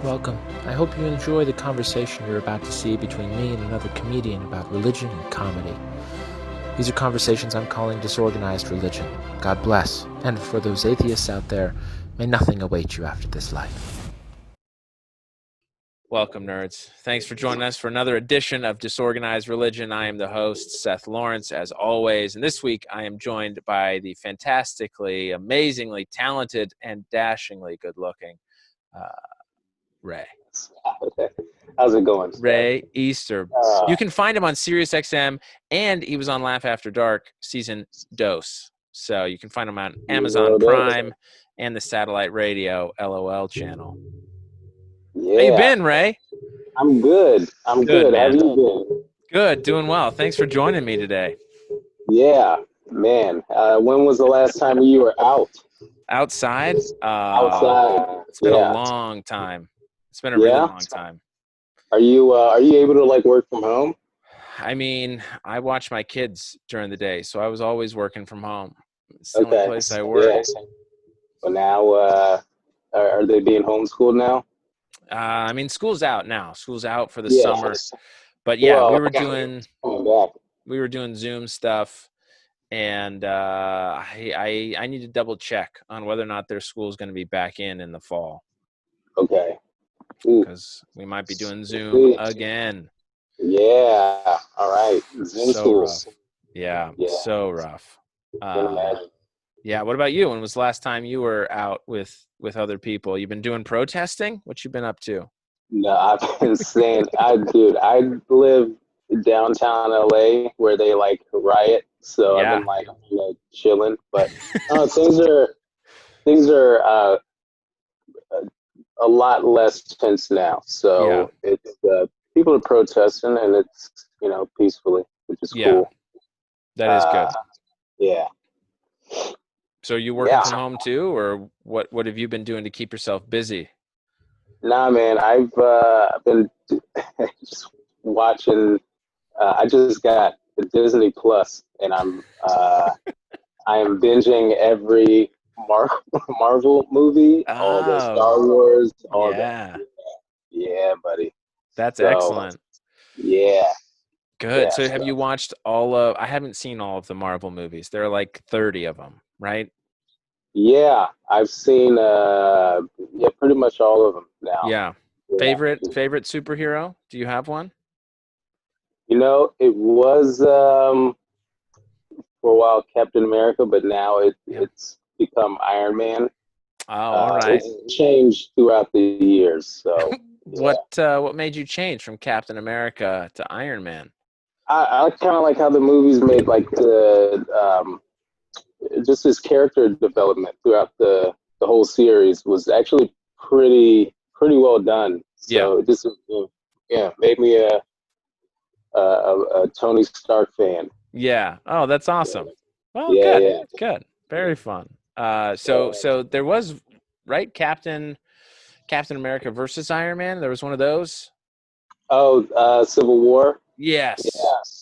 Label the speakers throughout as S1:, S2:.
S1: Welcome. I hope you enjoy the conversation you're about to see between me and another comedian about religion and comedy. These are conversations I'm calling disorganized religion. God bless. And for those atheists out there, may nothing await you after this life. Welcome, nerds. Thanks for joining us for another edition of Disorganized Religion. I am the host, Seth Lawrence, as always. And this week, I am joined by the fantastically, amazingly talented, and dashingly good-looking Ray.
S2: How's it going, Seth?
S1: Ray Easter. You can find him on SiriusXM, and he was on Laugh After Dark season Dose. So you can find him on Amazon Prime and the satellite radio LOL channel.
S2: Yeah.
S1: How you been, Ray?
S2: I'm good. I'm good. How have you been?
S1: Good, doing well. Thanks for joining me today.
S2: Yeah, man. When was the last time you were out?
S1: Outside?
S2: Outside.
S1: It's been a long time. It's been a really long time.
S2: Are you able to like work from home?
S1: I mean, I watch my kids during the day, so I was always working from home. It's the only place I work.
S2: Yeah. But now, are they being homeschooled now?
S1: I mean, school's out now. School's out for the summer. But yeah, we were doing Zoom stuff, and I need to double check on whether or not their school is going to be back in the fall.
S2: Okay.
S1: Because we might be doing Zoom again.
S2: Yeah. All right. Zoom school.
S1: Rough. Yeah. So rough. Yeah. What about you? When was the last time you were out with other people? You've been doing protesting? What you been up to?
S2: No, I've been saying, I live downtown LA where they like riot, so I've been like chilling. But things are a lot less tense now. So it's people are protesting, and it's peacefully, which is cool.
S1: That is good.
S2: Yeah.
S1: So you working from home too, or what have you been doing to keep yourself busy?
S2: Nah, man, I've been just watching. I just got the Disney Plus, and I am binging every Marvel movie, all the Star Wars, all that. Yeah, buddy.
S1: That's excellent.
S2: Yeah.
S1: Good. So have you watched all of? I haven't seen all of the Marvel movies. There are like 30 of them, right?
S2: Yeah, I've seen pretty much all of them now.
S1: Yeah. Favorite superhero? Do you have one?
S2: It was for a while Captain America, but now it's become Iron Man.
S1: Oh, all right.
S2: It's changed throughout the years. So
S1: what made you change from Captain America to Iron Man?
S2: I kind of like how the movies made like the just his character development throughout the whole series was actually pretty well done. So it just made me a Tony Stark fan.
S1: Yeah. Oh, that's awesome. Well, good. Very fun. So there was Captain America versus Iron Man. There was one of those.
S2: Oh, Civil War.
S1: Yes.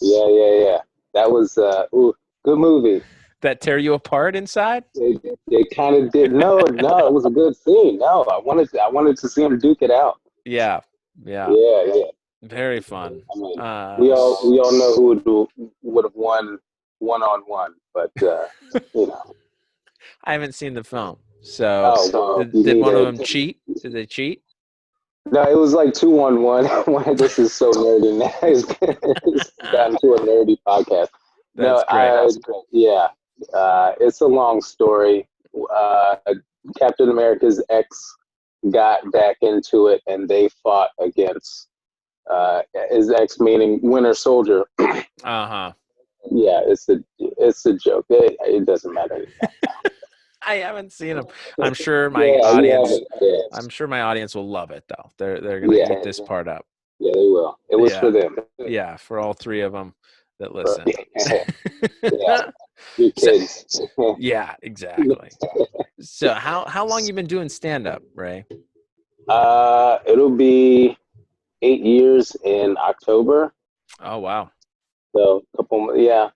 S2: Yeah. That was good movie.
S1: That tear you apart inside?
S2: It kind of did. No, it was a good scene. No, I wanted to see him duke it out.
S1: Yeah. Very fun.
S2: I mean, we all know who would have won one-on-one, but
S1: I haven't seen the film. So did one of them cheat? Did they cheat?
S2: No, it was like 2-on-1. This is so nerdy now. It's gotten to a nerdy podcast.
S1: That's great.
S2: It's a long story. Captain America's ex got back into it, and they fought against his ex, meaning Winter Soldier.
S1: Uh-huh.
S2: Yeah, it's a joke. It doesn't matter.
S1: I haven't seen them. I'm sure my audience. I'm sure my audience will love it, though. They're gonna eat this part up.
S2: Yeah, they will. It was for them.
S1: Yeah, for all three of them that listen.
S2: Your kids.
S1: Yeah, exactly. So how long you been doing stand-up, Ray?
S2: It'll be 8 years in October.
S1: Oh wow.
S2: So a couple. Yeah.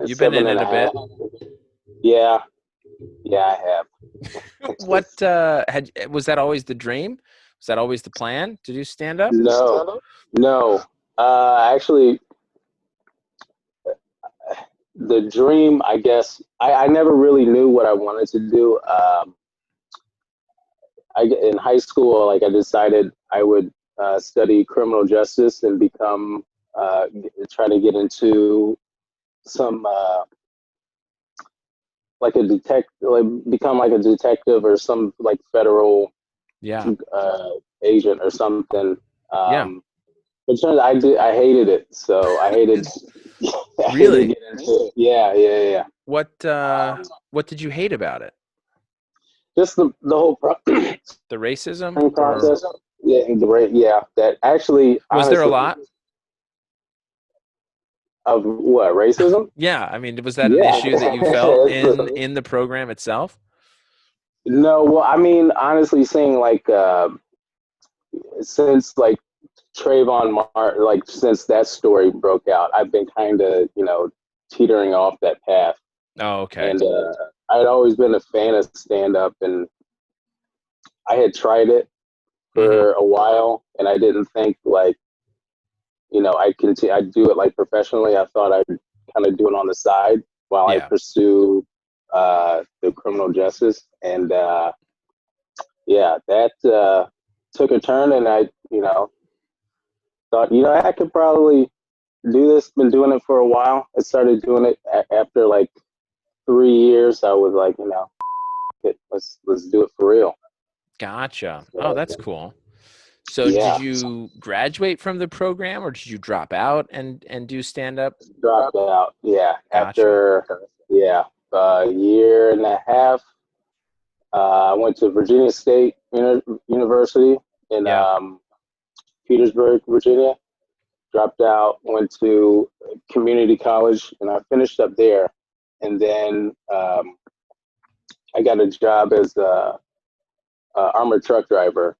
S1: You've been in it a bit.
S2: Yeah, I have.
S1: What was that always the dream? Was that always the plan to do stand up?
S2: No. Actually, the dream, I guess, I never really knew what I wanted to do. In high school, like I decided I would study criminal justice and become try to get into some like a become like a detective or some like federal
S1: Yeah.
S2: agent or something.
S1: Yeah.
S2: But turns out I hated it. So I hated I hated
S1: Really?
S2: getting into it. Yeah.
S1: What did you hate about it?
S2: Just the whole
S1: The racism or
S2: process. Yeah, and yeah. That actually,
S1: was there a
S2: honestly,
S1: lot?
S2: of what, racism?
S1: Yeah, I mean, was that an
S2: Yeah.
S1: issue that you felt in the program itself?
S2: No, well, I mean, honestly, seeing like since like Trayvon Martin, like since that story broke out, I've been kind of teetering off that path,
S1: Oh, okay.
S2: and I'd always been a fan of stand up, and I had tried it
S1: Mm-hmm.
S2: for a while, and I didn't think like I'd do it like professionally. I thought I'd kind of do it on the side while I
S1: Yeah.
S2: pursue the criminal justice, and yeah, that took a turn, and I thought I could probably do this. Been doing it for a while. I started doing it after like 3 years. I was like, let's do it for real.
S1: Gotcha. Oh,
S2: So,
S1: that's cool. So did
S2: yeah,
S1: you graduate from the program or did you drop out and do stand up?
S2: dropped out. Yeah,
S1: Gotcha.
S2: after a year and a half. I went to Virginia State University in
S1: Yeah.
S2: Petersburg, Virginia. Dropped out, went to community college, and I finished up there. And then I got a job as a armored truck driver,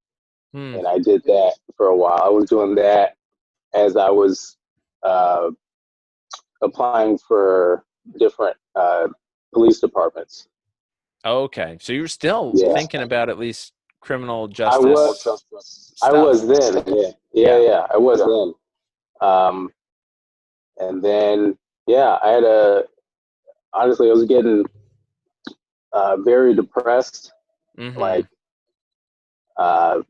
S1: Hmm.
S2: and I did that for a while. I was doing that as I was uh, applying for different police departments.
S1: Okay. So you were still
S2: Yeah,
S1: thinking about at least criminal
S2: I was.
S1: justice
S2: I
S1: stuff.
S2: was then.
S1: Yeah.
S2: Yeah. I was then. Um, and then, yeah, honestly, I was getting very depressed.
S1: Mm-hmm.
S2: Like, uh,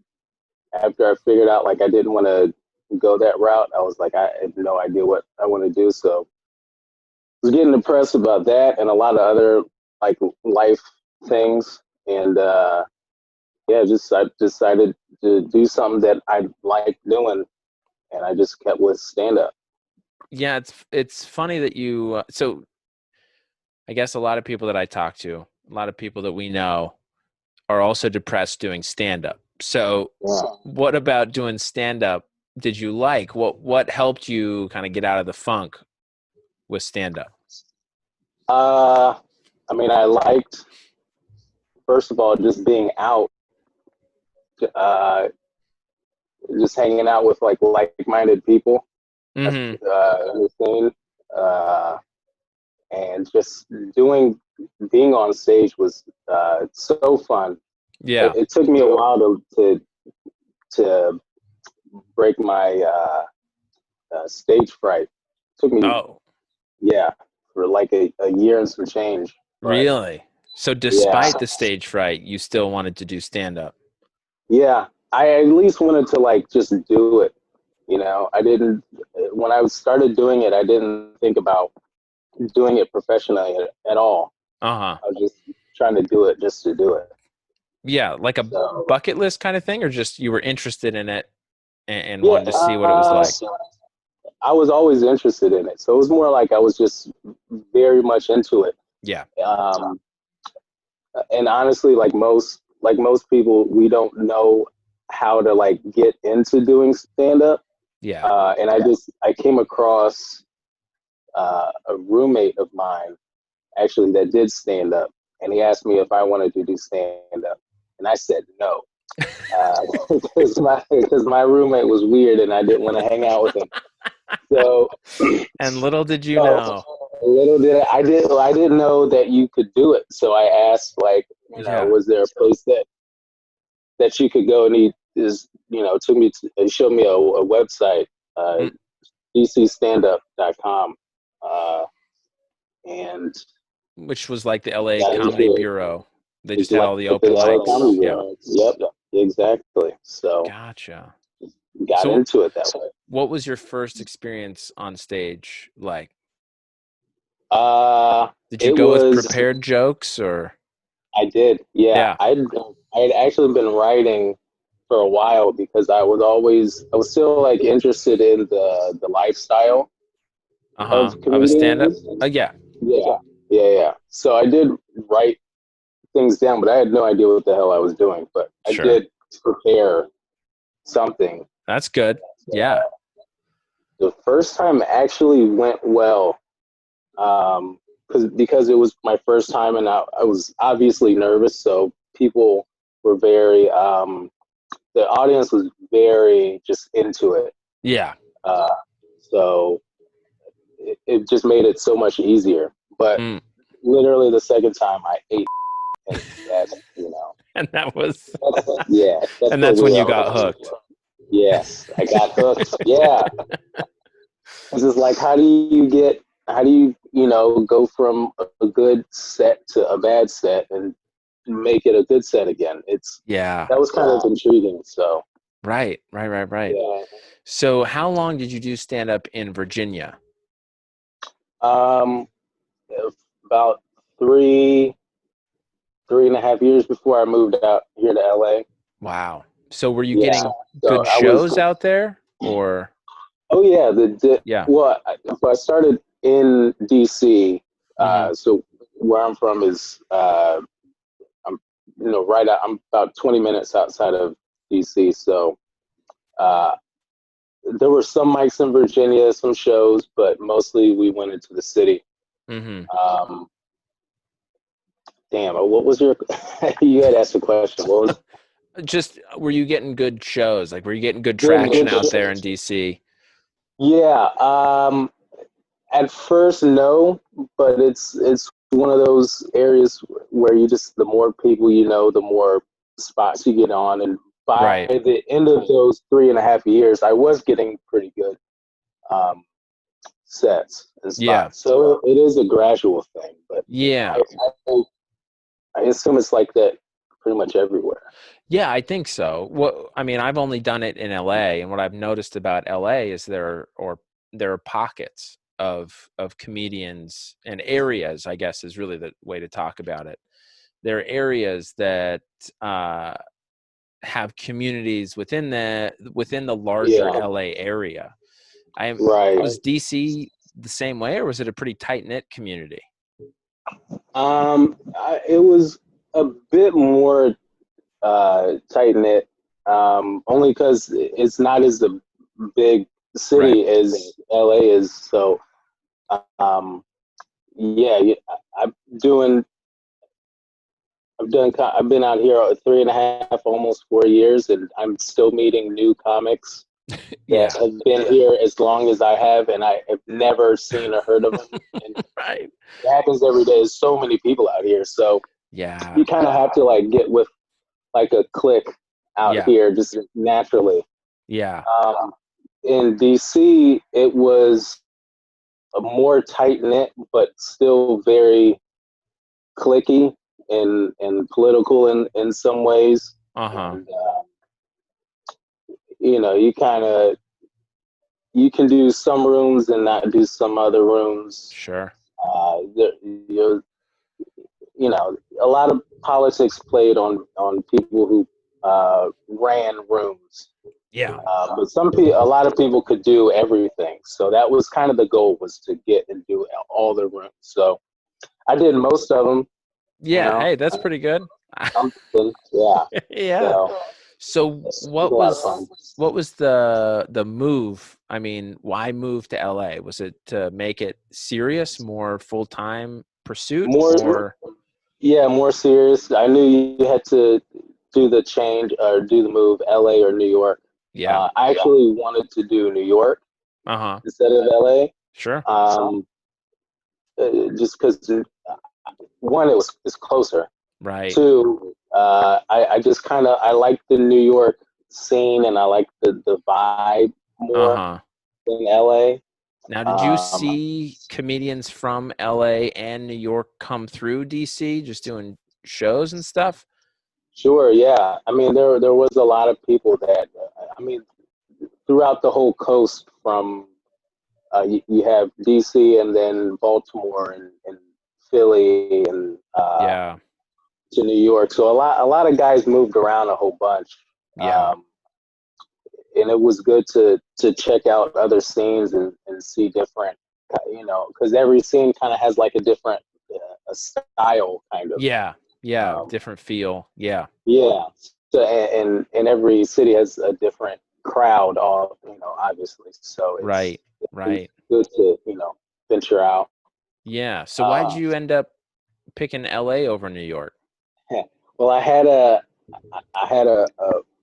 S2: after I figured out, like, I didn't want to go that route, I was like, I have no idea what I want to do. So I was getting depressed about that and a lot of other, like, life things. And, yeah, I decided to do something that I liked doing. And I just kept with stand up.
S1: Yeah, it's funny that you so I guess a lot of people that I talk to, a lot of people that we know are also depressed doing stand up. So
S2: Yeah.
S1: what about doing stand up did you like? What helped you kind of get out of the funk with stand up?
S2: Uh, I mean, I liked, first of all, just being out, uh, just hanging out with like-minded people. That's
S1: Mm-hmm.
S2: the thing. Uh, and just being on stage was so fun.
S1: Yeah.
S2: It took me a while to break my stage fright. It took me,
S1: Oh,
S2: yeah, for like a year and some change. But
S1: really? So
S2: yeah,
S1: despite the stage fright, you still wanted to do stand up.
S2: yeah, I at least wanted to like just do it. I didn't, when I started doing it, I didn't think about doing it professionally at all.
S1: Uh-huh.
S2: I was just trying to do it just to do it.
S1: Yeah, like a
S2: So
S1: bucket list kind of thing or just you were interested in it and
S2: yeah,
S1: wanted to see what it was like.
S2: I was always interested in it. So it was more like I was just very much into it.
S1: Yeah.
S2: Um, and honestly, like most people, we don't know how to like get into doing stand up.
S1: Yeah.
S2: And I came across a roommate of mine actually that did stand up, and he asked me if I wanted to do stand up, and I said no, because my roommate was weird and I didn't want to hang out with him. So,
S1: And little did you
S2: so
S1: know.
S2: little did I didn't know that you could do it. So I asked, like,
S1: Yeah.
S2: was there a place that you could go and eat took me to, it showed me a website,
S1: Mm.
S2: dcstandup.com, and
S1: Which was like the LA
S2: got
S1: Comedy
S2: into it.
S1: Bureau. They
S2: It's
S1: just had
S2: like
S1: all the
S2: the
S1: open
S2: LA
S1: mics.
S2: Comedy
S1: Yep.
S2: Bureau. Yep, exactly. So
S1: Gotcha.
S2: got
S1: So
S2: into it that way.
S1: what was your first experience on stage like? Did you
S2: It
S1: go with
S2: was.
S1: prepared jokes or?
S2: I did. Yeah,
S1: Yeah.
S2: I'd actually been writing for a while because I was still like interested in the lifestyle
S1: Uh-huh.
S2: of
S1: Of a stand-up?
S2: comedians.
S1: Yeah.
S2: Yeah. So I did write things down, but I had no idea what the hell I was doing. But I
S1: Sure.
S2: did prepare something.
S1: That's good. Yeah.
S2: The first time actually went well, because it was my first time, and I was obviously nervous. So people were the audience was very just into it.
S1: Yeah.
S2: Uh, so it just made it so much easier. But
S1: Mm.
S2: literally the second time I ate, and that's.
S1: And that was
S2: Yeah, that's
S1: and
S2: what
S1: that's
S2: we
S1: when
S2: were
S1: you
S2: all
S1: got
S2: going
S1: hooked.
S2: for. Yes, I got hooked. Yeah, it's just like how do you go from a good set to a bad set and make it a good set again?
S1: Yeah.
S2: That was kind of intriguing. So
S1: Right.
S2: yeah,
S1: So how long did you do stand-up in Virginia?
S2: um, about three and a half years before I moved out here to LA.
S1: Wow. So were you
S2: Yeah,
S1: getting
S2: so
S1: good
S2: I was.
S1: shows out there or?
S2: Oh yeah,
S1: Yeah.
S2: well, I started in DC.
S1: Mm-hmm.
S2: So where I'm from is I'm I'm about 20 minutes outside of DC. So uh, there were some mics in Virginia, some shows, but mostly we went into the city.
S1: Mm-hmm.
S2: Um, Damn, what was your? You had asked a question. What was
S1: Just were you getting good shows? Like were you getting good
S2: good?
S1: traction out there in DC?
S2: Yeah. At first, no, but it's one of those areas where the more people you know, the more spots you get on, and by
S1: Right.
S2: the end of those 3.5 years, I was getting pretty good um, sets and
S1: Yeah.
S2: spots. So it is a gradual thing, but
S1: Yeah.
S2: I assume it's like that pretty much everywhere.
S1: Yeah, I think so. I mean, I've only done it in LA, and what I've noticed about LA is there are pockets of comedians and areas, I guess is really the way to talk about it. There are areas that uh, have communities within the larger
S2: Yeah,
S1: LA area. I
S2: right.
S1: Was DC the same way, or was it a pretty tight knit community?
S2: It was a bit more tight knit, only because it's not as a big
S1: Right.
S2: city as LA is. So, um, yeah, I'm doing. I've been out here 3.5, almost 4 years, and I'm still meeting new comics that
S1: Yeah.
S2: have been here as long as I have, and I have never seen or heard of them. And
S1: Right.
S2: it happens every day. There's so many people out here, so
S1: Yeah.
S2: you kind of have to like get with like a clique out
S1: Yeah.
S2: here just naturally.
S1: Yeah.
S2: Um, in DC, it was a more tight knit, but still very clicky and political in some ways.
S1: Uh-huh.
S2: And you you can do some rooms and not do some other rooms.
S1: Sure.
S2: There, a lot of politics played on people who ran rooms.
S1: Yeah.
S2: But a lot of people could do everything. So that was kind of the goal, was to get and do all the rooms. So I did most of them. You
S1: Yeah.
S2: know,
S1: Hey, that's pretty good.
S2: something. Yeah.
S1: Yeah.
S2: So
S1: So
S2: it was a lot of fun.
S1: what was the move? I mean, why move to LA? Was it to make it serious, more full-time pursuit
S2: More,
S1: or
S2: yeah, more serious. I knew you had to do the change or do the move, LA or New York.
S1: yeah.
S2: I actually wanted to do New York
S1: Uh-huh.
S2: instead of LA.
S1: Sure.
S2: Just because one, it's closer.
S1: Right.
S2: Two, I just kind of I like the New York scene and I like the vibe more
S1: Uh-huh.
S2: than LA.
S1: Now, did you
S2: Um,
S1: see comedians from LA and New York come through DC just doing shows and stuff?
S2: sure, yeah. I mean, there was a lot of people that I mean, throughout the whole coast from you have DC and then Baltimore and Philly and
S1: Yeah.
S2: to New York. So a lot of guys moved around a whole bunch.
S1: Yeah.
S2: Um, and it was good to check out other scenes and see different, because every scene kind of has like a different a style kind of.
S1: Yeah. Yeah.
S2: Um,
S1: Different feel. Yeah.
S2: yeah. So and every city has a different crowd, all obviously. So
S1: Right.
S2: it's
S1: Right.
S2: good to venture out.
S1: Yeah. So why did
S2: Uh,
S1: you end up picking LA over New York?
S2: well, I had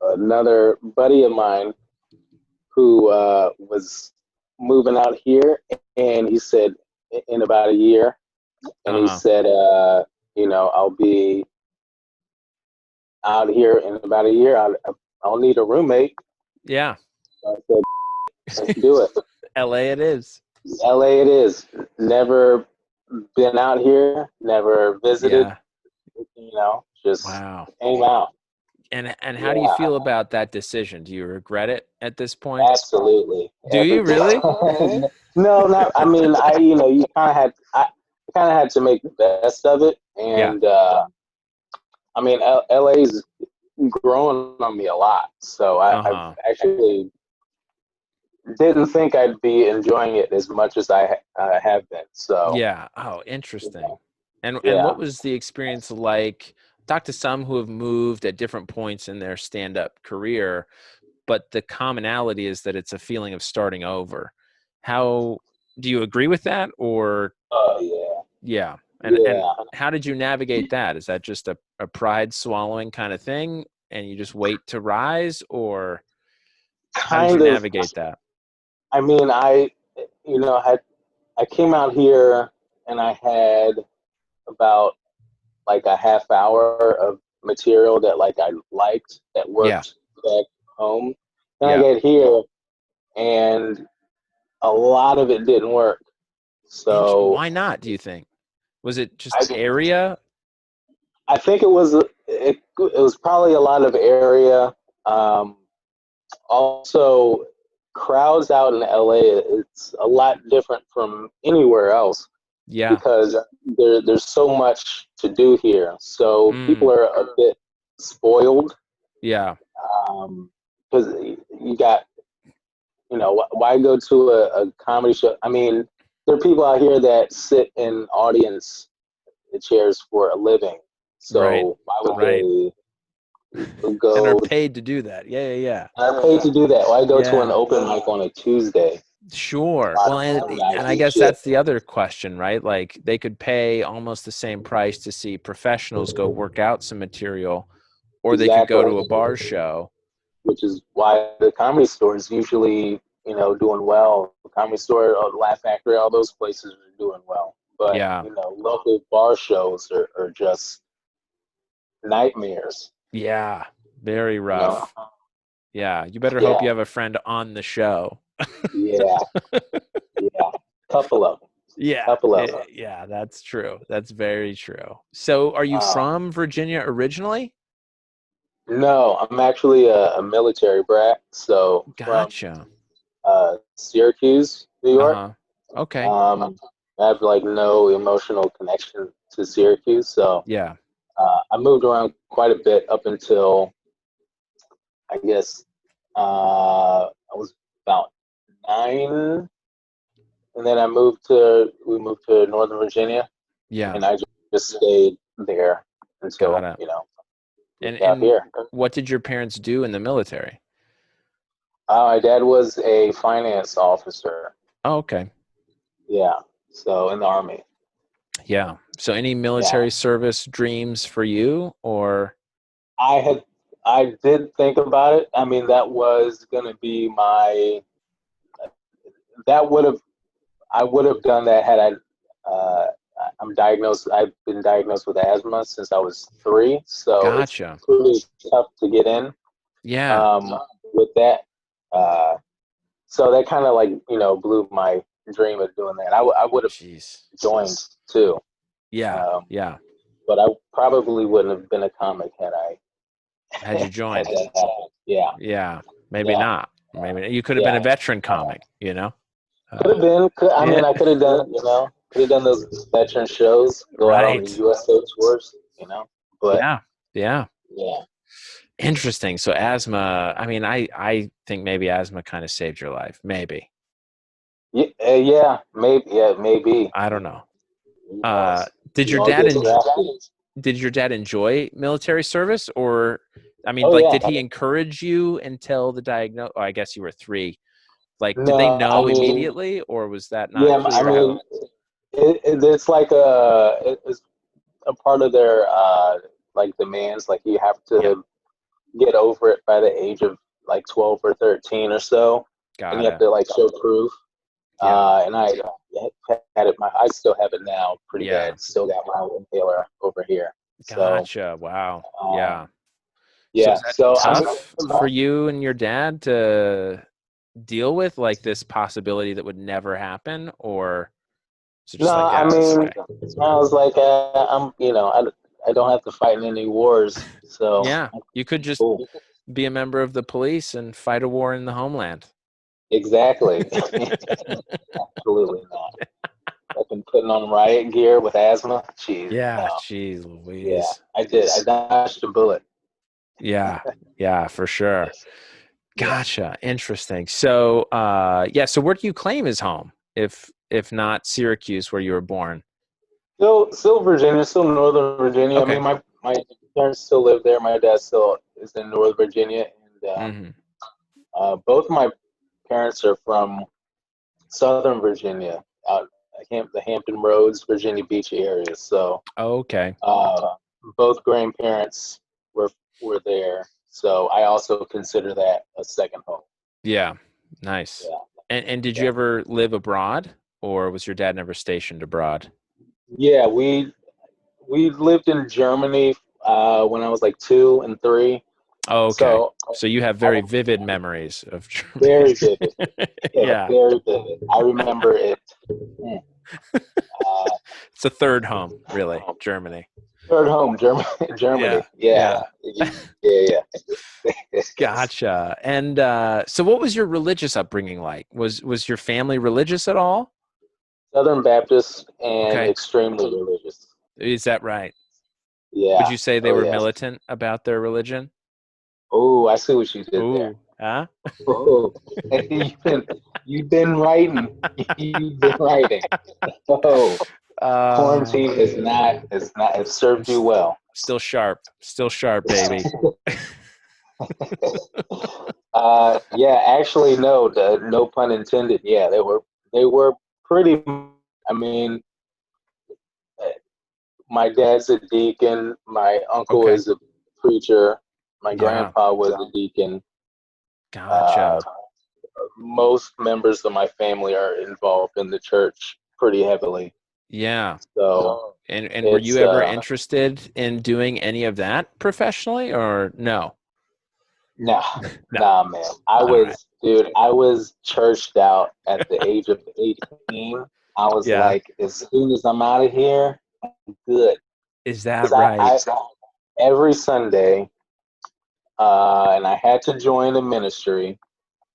S2: another buddy of mine who was moving out here, and he said in about a year, and he
S1: Uh-huh.
S2: said, I'll be out here in about a year. I'll need a roommate.
S1: Yeah.
S2: So I said, let's do it.
S1: LA it is.
S2: LA it is. Never been out here, never visited,
S1: Yeah.
S2: just
S1: Wow.
S2: came out.
S1: And how do you
S2: Yeah,
S1: feel about that decision? Do you regret it at this point?
S2: absolutely.
S1: Do
S2: Every
S1: you really?
S2: no, not. I mean, you kind of had to make the best of it,
S1: Yeah.
S2: and I mean, LA's growing on me a lot. So I've
S1: Uh-huh.
S2: actually didn't think I'd be enjoying it as much as I have been. So
S1: Yeah. Oh, interesting. And
S2: yeah,
S1: what was the experience like? Talk to some who have moved at different points in their stand-up career, but the commonality is that it's a feeling of starting over. How do you agree with that? Or
S2: oh yeah,
S1: yeah. And
S2: yeah.
S1: how did you navigate that? Is that just a pride swallowing kind of thing and you just wait to rise, or how did you
S2: Kind of.
S1: navigate that?
S2: I mean, had I came out here and I had about like a half hour of material that like I liked that
S1: Yeah.
S2: worked back home. Then I
S1: Yeah.
S2: get here and a lot of it didn't work. So
S1: Why not, do you think? Was it just
S2: I
S1: area?
S2: I think it was probably a lot of area. Um, Also, crowds out in LA, it's a lot different from anywhere else
S1: Yeah.
S2: because there's so much to do here. So people
S1: Mm,
S2: are a bit spoiled
S1: yeah.
S2: because you got, why go to a comedy show? I mean, there are people out here that sit in audience chairs for a living.
S1: Right.
S2: So why would
S1: Right.
S2: they
S1: And are
S2: go?
S1: paid to do that. Yeah. Yeah.
S2: I paid to do that. Why go to an
S1: Yeah.
S2: open mic on a Tuesday?
S1: Sure.
S2: Not
S1: Well, and I
S2: do
S1: guess
S2: shit.
S1: that's the other question, right? Like they could pay almost the same price to see professionals go work out some material, or they could go
S2: Exactly.
S1: to a bar show.
S2: Which is why the comedy store is usually, doing well. The comedy store, Laugh Factory, all those places are doing well. But,
S1: Yeah.
S2: local bar shows are just nightmares,
S1: Yeah. Very
S2: you know?
S1: rough. Yeah. You better hope you
S2: Yeah,
S1: have a friend on the show.
S2: yeah, yeah. Couple of them.
S1: Yeah.
S2: Couple of them.
S1: Yeah, that's true. That's very true. So are you
S2: Uh,
S1: from Virginia originally?
S2: no, I'm actually a military brat. So from
S1: Gotcha.
S2: Syracuse, New York.
S1: Uh-huh. Okay.
S2: I have like no emotional connection to Syracuse. So
S1: Yeah.
S2: I moved around quite a bit up until I guess I was about 9, and then we moved to Northern Virginia,
S1: Yeah.
S2: and I just stayed there
S1: Got
S2: until
S1: it. And
S2: moved out here.
S1: what did your parents do in the military?
S2: My dad was a finance officer.
S1: Oh, okay.
S2: Yeah, so in the army.
S1: Yeah. So any
S2: Yeah,
S1: military service dreams for you, or
S2: I had I did think about it. I mean, that was gonna be that would have I would have done that had I'm diagnosed. I've been diagnosed with asthma since I was 3, so it's
S1: gotcha.
S2: pretty tough to get in.
S1: Yeah.
S2: with that. Uh, so that kind of like, blew my dream of doing that. I would have
S1: Jeez.
S2: joined too,
S1: Yeah.
S2: um,
S1: Yeah.
S2: but I probably wouldn't have been a comic had I
S1: Had you
S2: had
S1: joined?
S2: that happened. Yeah,
S1: Yeah. Maybe
S2: yeah,
S1: not. Maybe you could have been
S2: yeah.
S1: a veteran comic, you know?
S2: Could have been. I
S1: Yeah.
S2: mean, I could have done. Could have done those veteran shows. Go out on the
S1: Right.
S2: USA tours. But
S1: Yeah. Yeah.
S2: yeah,
S1: Interesting. So asthma, I mean, I think maybe asthma kind of saved your life. Maybe.
S2: yeah, maybe, yeah, maybe.
S1: I don't know.
S2: Who
S1: Uh,
S2: knows?
S1: did
S2: We
S1: your
S2: all
S1: dad
S2: get drafted.
S1: did your dad enjoy military service, or I mean,
S2: Oh
S1: like,
S2: yeah.
S1: did he encourage you until the diagnose? Oh, I guess you were 3. Like, did they
S2: No, I
S1: know
S2: mean,
S1: immediately, or was that not
S2: yeah, I
S1: clear how?
S2: mean, it's like it's a part of their like demands. Like you have
S1: Yeah,
S2: to get over it by the age of like 12 or 13 or so, and you have
S1: gotta.
S2: to like show proof.
S1: Yeah,
S2: And I had it. I still have it now, pretty
S1: yeah,
S2: bad. Still got my inhaler over here. So
S1: gotcha. Wow.
S2: um,
S1: Yeah. So
S2: yeah.
S1: is that
S2: So I'm.
S1: tough for you and your dad to deal with, like this possibility that would never happen, or is it
S2: No,
S1: just like,
S2: I
S1: yeah, it's
S2: mean,
S1: okay?
S2: I was like, I'm. I don't have to fight in any wars, so
S1: Yeah,
S2: I'm
S1: you could just
S2: cool.
S1: be a member of the police and fight a war in the homeland.
S2: Exactly. Absolutely not. I've been putting on riot gear with asthma. Jeez,
S1: Yeah,
S2: no.
S1: geez
S2: Yeah,
S1: Louise.
S2: I did. I dodged a bullet.
S1: Yeah, yeah, for sure.
S2: Yeah.
S1: Gotcha. Interesting. So, yeah. So, where do you claim is home, if not Syracuse, where you were born?
S2: Still Virginia, still Northern Virginia. I
S1: Okay.
S2: mean, my parents still live there. My dad still is in Northern Virginia, and
S1: Hmm.
S2: both my parents are from Southern Virginia, out the Hampton Roads, Virginia Beach area. So
S1: Okay.
S2: uh, both grandparents were were there. So I also consider that a second home.
S1: Yeah. Nice.
S2: Yeah,
S1: And did you
S2: yeah,
S1: ever live abroad, or was your dad never stationed abroad?
S2: yeah. We lived in Germany when I was like 2 and 3.
S1: Okay.
S2: So
S1: So you have
S2: I
S1: very vivid memories of
S2: very vivid.
S1: Germany.
S2: Yeah,
S1: Yeah.
S2: very vivid. I remember it. Mm. Uh,
S1: It's a third home, really, Germany.
S2: third home, Germany.
S1: Yeah.
S2: Germany. Yeah,
S1: Yeah.
S2: yeah, yeah.
S1: Gotcha. And so what was your religious upbringing like? Was your family religious at all?
S2: Southern Baptist and
S1: Okay.
S2: extremely religious.
S1: Is that right? Would
S2: Yeah.
S1: you say they
S2: Oh
S1: were
S2: yeah.
S1: militant about their religion?
S2: Oh, I see what you did there.
S1: Ooh, huh?
S2: Oh, you've been writing. You've been writing. Oh,
S1: Uh,
S2: quarantine is not has
S1: I'm
S2: served you well.
S1: still sharp, baby.
S2: Yeah, actually, no, no pun intended. Yeah, they were pretty. I mean, uh, my dad's a deacon. My uncle
S1: Okay.
S2: is a preacher. My
S1: Yeah.
S2: grandpa was a deacon. Uh,
S1: Gotcha.
S2: most members of my family are involved in the church pretty heavily.
S1: Yeah.
S2: So
S1: And were you
S2: it's
S1: ever interested in doing any of that professionally, or no?
S2: nah,
S1: No.
S2: nah, man.
S1: All right.
S2: Dude, I was churched out at the age of 18. I was
S1: Yeah.
S2: like, as soon as I'm out of here, I'm good.
S1: Is that
S2: Because
S1: right?
S2: every Sunday, and I had to join a ministry.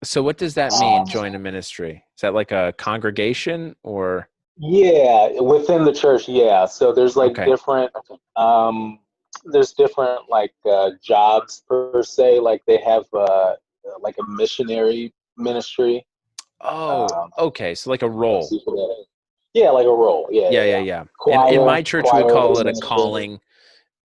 S1: So what does that mean,
S2: Um,
S1: join a ministry? Is that like a congregation or
S2: yeah, within the church, yeah. So
S1: okay.
S2: um, there's different like jobs per se. Like they have like a missionary ministry.
S1: Oh,
S2: Um,
S1: okay. So like a role.
S2: people that, yeah, like a role. Yeah,
S1: Yeah,
S2: yeah,
S1: yeah,
S2: yeah.
S1: yeah. In
S2: Choir,
S1: my church we would
S2: choir
S1: call it a
S2: ministry.
S1: calling.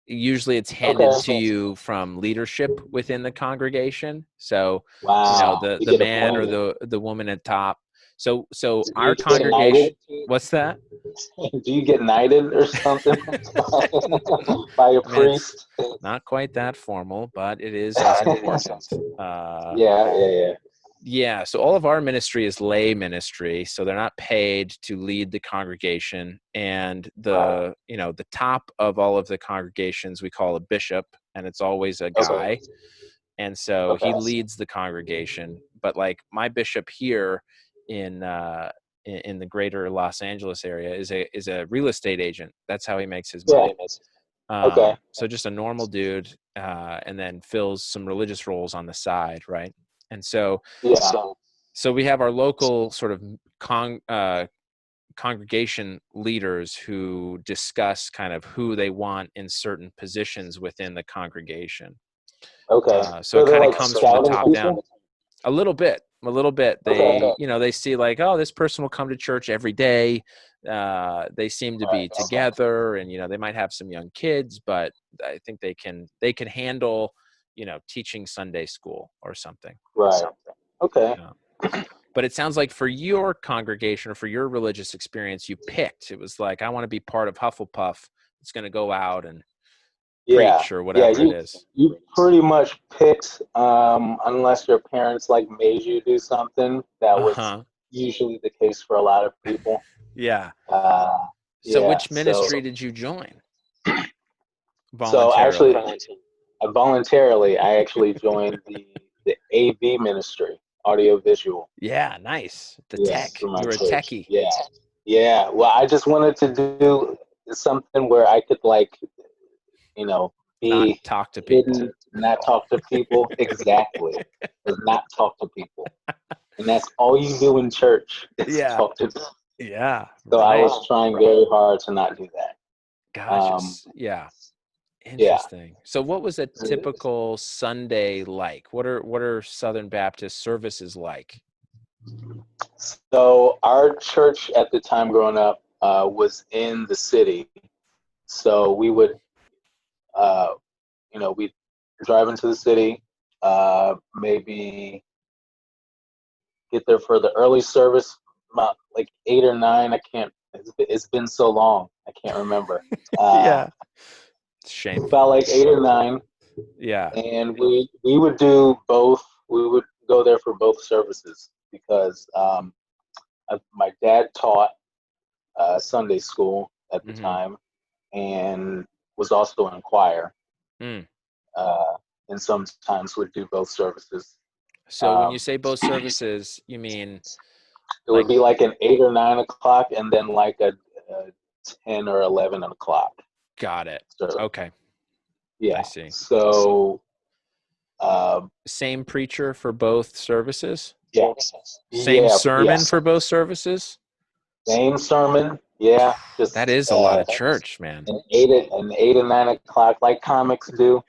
S1: Usually it's
S2: Okay.
S1: handed to you from leadership within the congregation. So,
S2: Wow.
S1: the
S2: You
S1: the
S2: get
S1: man or
S2: appointed.
S1: the woman at top. So
S2: Do
S1: our
S2: you get knighted?
S1: congregation, what's that?
S2: Do you get knighted or something by a
S1: I mean, it's
S2: priest?
S1: not quite that formal, but it is as important.
S2: Yeah, yeah, yeah.
S1: Yeah, so all of our ministry is lay ministry, so they're not paid to lead the congregation. And
S2: Right.
S1: the top of all of the congregations we call a bishop, and it's always a
S2: Okay.
S1: guy. And so he
S2: Okay.
S1: leads the congregation. But like my bishop here in the greater Los Angeles area is a real estate agent. That's how he makes his money.
S2: Okay.
S1: So just a normal dude, and then fills some religious roles on the side, right? And so
S2: Yeah.
S1: so we have our local sort of congregation leaders who discuss kind of who they want in certain positions within the congregation.
S2: Okay.
S1: So
S2: So
S1: it
S2: they're
S1: kind of
S2: like
S1: comes from the
S2: scouting
S1: top down.
S2: people?
S1: A little bit.
S2: Okay.
S1: They see like, oh, this person will come to church every day. They seem to be together, and they might have some young kids, but I think they can handle teaching Sunday school or something.
S2: Right. Okay.
S1: But it sounds like for your congregation or for your religious experience, it was like, I want to be part of Hufflepuff. It's going to go out and
S2: Yeah.
S1: preach or
S2: Yeah.
S1: whatever it is.
S2: You pretty much picked, unless your parents like made you do something. That was
S1: Uh-huh.
S2: usually the case for a lot of people.
S1: Yeah.
S2: Uh,
S1: So
S2: yeah.
S1: which ministry did you join
S2: So
S1: voluntarily?
S2: I actually joined the AV ministry, audio visual.
S1: Yeah, nice. The
S2: Yes,
S1: tech.
S2: for my
S1: You were a
S2: church.
S1: techie.
S2: Yeah. Yeah. Well, I just wanted to do something where I could
S1: Not
S2: be
S1: talk to people.
S2: hidden, not talk to people. Exactly. Does not talk to people. And that's all you do in church is
S1: Yeah.
S2: talk to people.
S1: Yeah.
S2: So I
S1: Right.
S2: was trying very hard to not do that.
S1: Gotcha. Yeah.
S2: Yeah.
S1: Interesting. So what was a typical Sunday like? What are Southern Baptist services like?
S2: So our church at the time growing up was in the city. So we would, uh, we'd drive into the city, maybe get there for the early service, about like 8 or 9. I can't. It's been so long. I can't remember. Uh,
S1: Yeah. It's shameful.
S2: about like 8 or 9,
S1: Yeah.
S2: and we would do both. We would go there for both services because my dad taught Sunday school at the
S1: Mm-hmm.
S2: time and was also in choir,
S1: Mm.
S2: uh, and sometimes would do both services.
S1: So when you
S2: Um,
S1: say both services, you mean
S2: it would
S1: like,
S2: be like an 8 or 9 o'clock, and then like a 10 or 11 o'clock.
S1: got it.
S2: So
S1: Okay. I
S2: yeah,
S1: see.
S2: so um,
S1: Same preacher for both services?
S2: yeah,
S1: Same
S2: yeah, yeah.
S1: sermon for both services?
S2: Same sermon. Yeah,
S1: That
S2: just
S1: is a lot of church, man.
S2: an 8 or 9 o'clock, like comics do.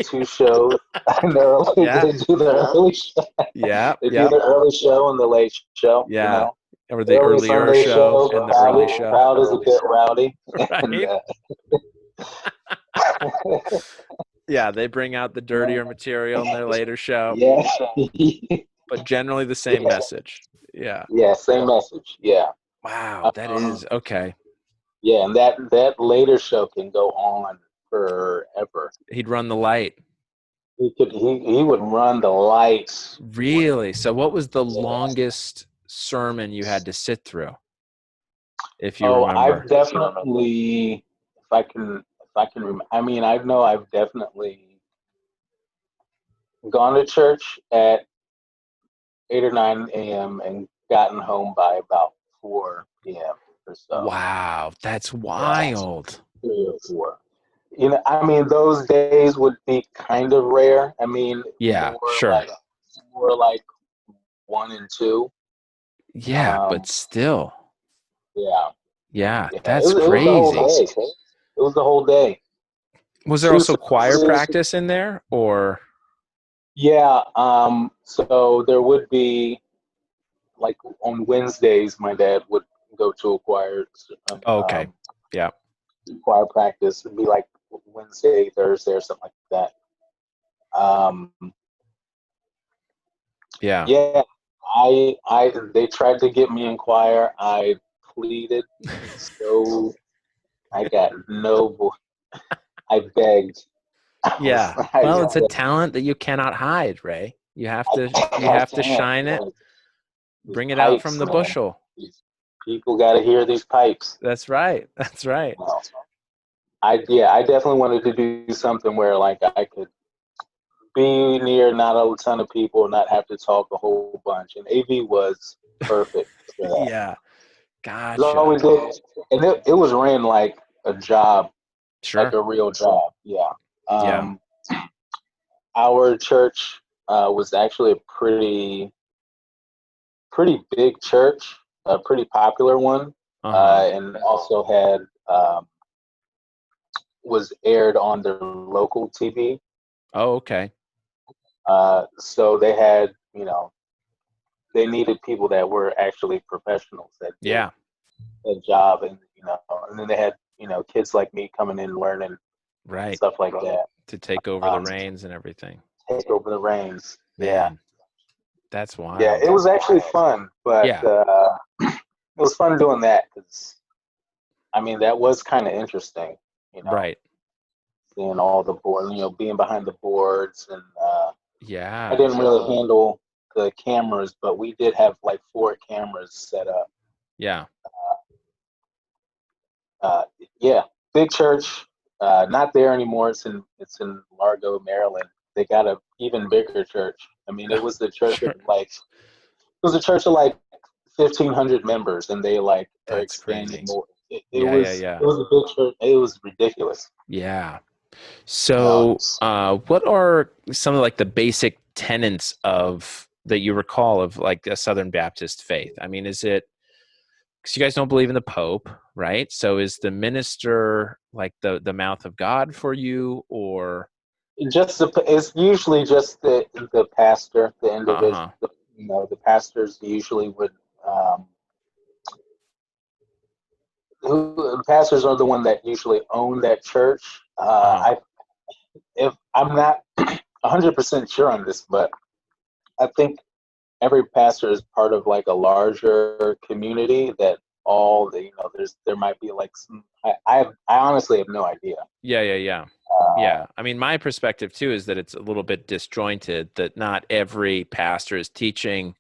S2: Two shows. And
S1: Yeah.
S2: they do the early show.
S1: Yeah.
S2: They do
S1: Yeah.
S2: the early show and the late show.
S1: Yeah. Or the
S2: Early
S1: earlier
S2: Sunday
S1: show
S2: show,
S1: and the early show.
S2: crowd is a bit rowdy, and
S1: Right? Yeah, they bring out the dirtier material in their later show,
S2: yeah,
S1: but generally the same message. Yeah.
S2: yeah, same message. Yeah,
S1: Wow, that
S2: um,
S1: is okay.
S2: yeah, and that later show can go on forever.
S1: He'd run the light.
S2: He would run the lights.
S1: Really? So what was the longest sermon you had to sit through, if you
S2: Oh,
S1: remember?
S2: I've definitely, if I can remember. I mean, I know I've definitely gone to church at 8 or 9 a.m. and gotten home by about 4 p.m. or so.
S1: Wow, that's
S2: Yeah,
S1: wild.
S2: 3 or 4. I mean, those days would be kind of rare. I mean,
S1: Yeah, sure.
S2: more like 1 and 2.
S1: Yeah,
S2: Um,
S1: but still.
S2: yeah,
S1: Yeah,
S2: yeah.
S1: that's
S2: It was the whole
S1: crazy.
S2: day. It was the whole day.
S1: Was there
S2: Two
S1: also choir
S2: services.
S1: practice in there, or?
S2: Yeah. So there would be, like, on Wednesdays, my dad would go to a
S1: Okay. Yeah.
S2: choir practice. It'd be like Wednesday, Thursday, or something like that.
S1: Yeah.
S2: Yeah, they tried to get me in choir. I pleaded, so I got no voice. I begged.
S1: Yeah.
S2: I
S1: Well, it's
S2: just
S1: a
S2: said,
S1: talent that you cannot hide, Ray. You have to you
S2: I
S1: have to
S2: can't.
S1: shine it,
S2: These
S1: bring it out from
S2: pipes,
S1: the
S2: man.
S1: bushel.
S2: These people got to hear these pipes.
S1: That's right. That's right.
S2: I definitely wanted to do something where, like, I could be near not a ton of people, not have to talk a whole bunch. And AV was perfect for that.
S1: Yeah.
S2: It
S1: Gotcha.
S2: always did, and it was ran like a job, like
S1: Sure.
S2: a real job. Yeah.
S1: Yeah.
S2: Our church was actually a pretty big church, a pretty popular one,
S1: Uh-huh.
S2: and also had was aired on their local TV.
S1: Oh, okay.
S2: So they had, they needed people that were actually professionals that did
S1: Yeah.
S2: a job, and and then they had kids like me coming in learning
S1: Right.
S2: stuff like that.
S1: To take over the reins and everything.
S2: Take over the reins. Yeah,
S1: Man, that's
S2: yeah,
S1: wild.
S2: it was actually fun, but
S1: Yeah.
S2: it was fun doing that because I mean that was kind of interesting, you know,
S1: Right.
S2: seeing all the board, being behind the boards, and I
S1: Yeah.
S2: didn't really handle the cameras, but we did have like 4 cameras set up.
S1: Yeah.
S2: Uh, yeah, big church. Not there anymore. It's in Largo, Maryland. They got a even bigger church. I mean, it was the church of
S1: Sure.
S2: like it was a church of like 1,500 members, and they like are
S1: That's
S2: expanding
S1: crazy.
S2: more. It
S1: Yeah, yeah,
S2: was
S1: yeah.
S2: it was a big church. It was ridiculous.
S1: Yeah.
S2: Uh,
S1: So, what are some of like the basic tenets of that you recall of like a Southern Baptist faith? I mean, is it because you guys don't believe in the Pope, right? So, is the minister like the mouth of God for you, or
S2: it's usually just the pastor, the individual.
S1: uh-huh,
S2: The pastors usually would. Um, the pastors are the one that usually own that church.
S1: uh-huh,
S2: If I'm not 100% sure on this, but I think every pastor is part of like a larger community that all the there might be like some. I honestly have no idea.
S1: yeah, yeah, yeah.
S2: Uh,
S1: Yeah. I mean, my perspective too is that it's a little bit disjointed, that not every pastor is teaching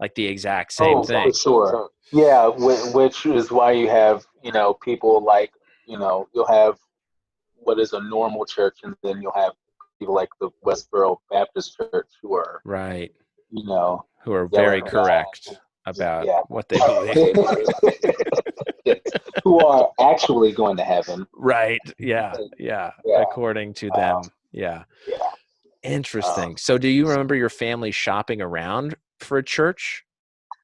S1: like the exact same
S2: oh, for
S1: thing.
S2: sure. Yeah, which is why you have people like you'll have what is a normal church, and then you'll have people like the Westboro Baptist Church who are
S1: Right.
S2: you know
S1: Who are very
S2: yelling
S1: correct about
S2: yeah.
S1: what they believe.
S2: Yes, who are actually going to heaven.
S1: Right. Yeah. Yeah.
S2: Yeah,
S1: According to
S2: um,
S1: them. Yeah.
S2: yeah. Um,
S1: Interesting. So do you remember your family shopping around for a church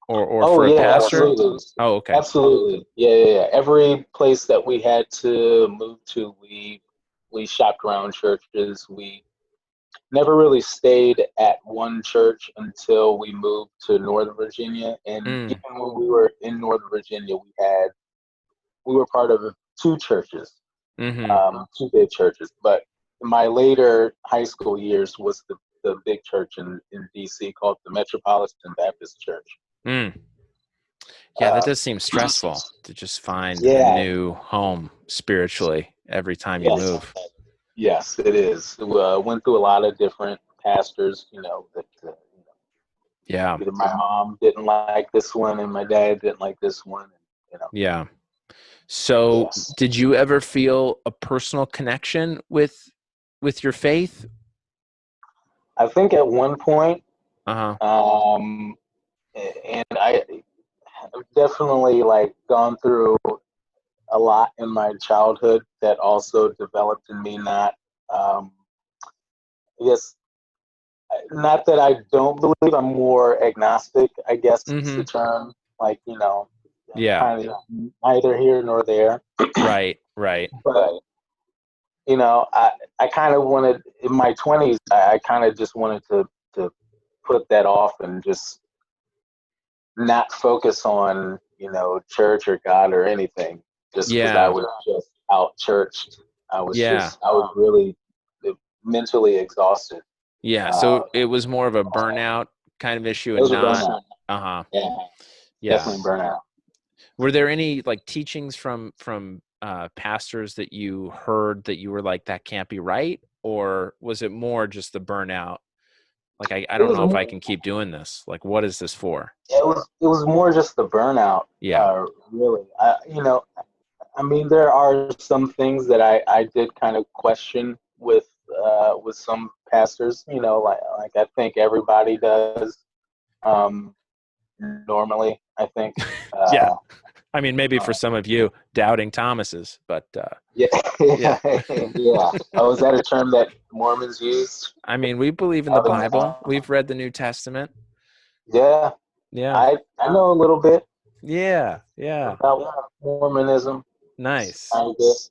S1: or
S2: oh
S1: for a
S2: yeah,
S1: pastor?
S2: absolutely,
S1: Oh, okay.
S2: absolutely. Yeah, yeah, yeah. Every place that we had to move to, we shopped around churches. We never really stayed at one church until we moved to Northern Virginia. And
S1: Mm,
S2: even when we were in Northern Virginia, we were part of 2 churches,
S1: mm-hmm.
S2: 2 big churches. But my later high school years was the big church in DC called the Metropolitan Baptist Church.
S1: Mm. Yeah, that
S2: Uh,
S1: does seem stressful to just find a
S2: yeah,
S1: new home spiritually every time you
S2: yes,
S1: move.
S2: yes, it is. Went through a lot of different pastors, that
S1: Yeah.
S2: either my mom didn't like this one and my dad didn't like this one.
S1: Yeah. So,
S2: Yes.
S1: did you ever feel a personal connection with your faith?
S2: I think at one point,
S1: Uh-huh.
S2: um, and I've definitely like gone through a lot in my childhood that also developed in me not, I guess, not that I don't believe, I'm more agnostic, I guess is the
S1: Mm-hmm.
S2: term. Like,
S1: Yeah.
S2: kind of neither here nor there.
S1: Right. Right.
S2: But, I kind of wanted, in my 20s, I kind of just wanted to put that off and just not focus on, church or God or anything, just because I
S1: Yeah.
S2: was just out churched.
S1: Yeah.
S2: I was really mentally exhausted.
S1: Yeah.
S2: Uh,
S1: So it was more of a burnout kind of issue
S2: it
S1: and
S2: was a
S1: not
S2: burnout.
S1: uh-huh.
S2: Yeah,
S1: Yeah.
S2: definitely burnout.
S1: Were there any like teachings from pastors that you heard that you were like that can't be right, or was it more just the burnout? Like I
S2: It
S1: don't
S2: was
S1: know if I can keep doing this. Like what is this for?
S2: it was more just the burnout.
S1: Yeah.
S2: Really, I mean, there are some things that I did kind of question with with some pastors, like I think everybody does. Normally, I think.
S1: Yeah. I mean, maybe for some of you, doubting Thomases, but
S2: Yeah,
S1: yeah.
S2: yeah. Oh, is that a term that Mormons use?
S1: I mean, we believe in the Bible. We've read the New Testament.
S2: Yeah,
S1: Yeah.
S2: I know a little bit
S1: Yeah. Yeah.
S2: about Mormonism.
S1: Nice.
S2: I guess.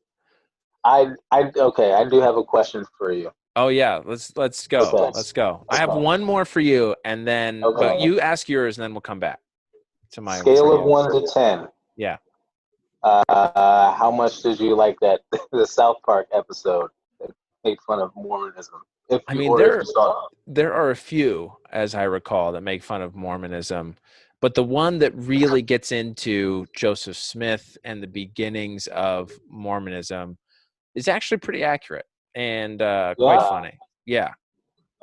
S2: Okay. I do have a question for you.
S1: Oh yeah, let's go.
S2: Okay.
S1: Let's go. I have
S2: Okay.
S1: one more for you, and then but
S2: Okay.
S1: you ask yours, and then we'll come back to my one for
S2: Scale of
S1: you.
S2: 1 to 10.
S1: Yeah.
S2: How much did you like that the South Park episode that made fun of Mormonism?
S1: I mean,
S2: If you saw it.
S1: there are a few, as I recall, that make fun of Mormonism, but the one that really gets into Joseph Smith and the beginnings of Mormonism is actually pretty accurate and quite
S2: Yeah.
S1: funny. Yeah.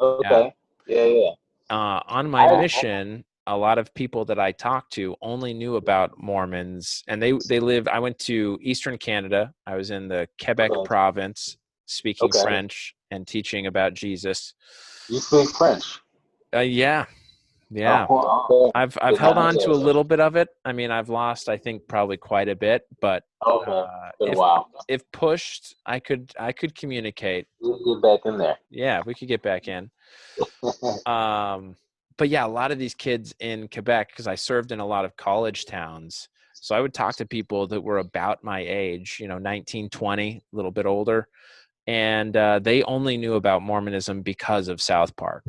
S1: Yeah.
S2: Okay. Yeah. Yeah.
S1: On my mission, a lot of people that I talked to only knew about Mormons, and they live. I went to Eastern Canada. I was in the Quebec
S2: Okay.
S1: province, speaking
S2: Okay.
S1: French and teaching about Jesus.
S2: You speak French.
S1: Yeah, yeah.
S2: Oh,
S1: I've
S2: okay.
S1: held on to a little bit of it. I mean, I've lost, I think, probably quite a bit, but
S2: Okay. Been a
S1: if
S2: while.
S1: pushed, I could communicate.
S2: We'll get back in there.
S1: Yeah, we could get back in. But yeah, a lot of these kids in Quebec, because I served in a lot of college towns. So I would talk to people that were about my age, 19, 20, a little bit older. And they only knew about Mormonism because of South Park.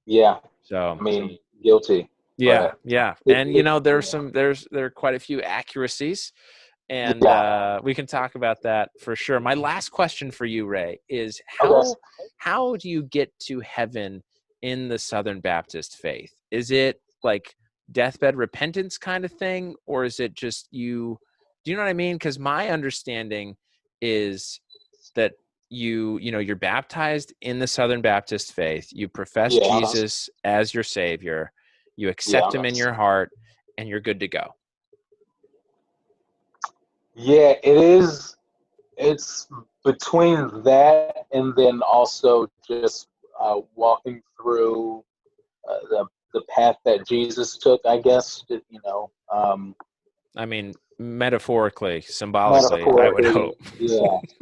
S2: Yeah.
S1: So
S2: I mean, guilty.
S1: yeah,
S2: But
S1: yeah. And there are quite a few accuracies. And
S2: yeah.
S1: we can talk about that for sure. My last question for you, Ray, is
S2: Okay.
S1: how do you get to heaven in the Southern Baptist faith? Is it like deathbed repentance kind of thing, or is it just you? Do you know what I mean? Because my understanding is that you're baptized in the Southern Baptist faith. You profess
S2: Yeah.
S1: Jesus as your Savior. You
S2: Yeah.
S1: accept Him in your heart, and you're good to go.
S2: Yeah. It is. It's between that and then also just walking through the path that Jesus took, I guess.
S1: I mean, metaphorically, symbolically, I would
S2: Metaphorically.
S1: hope.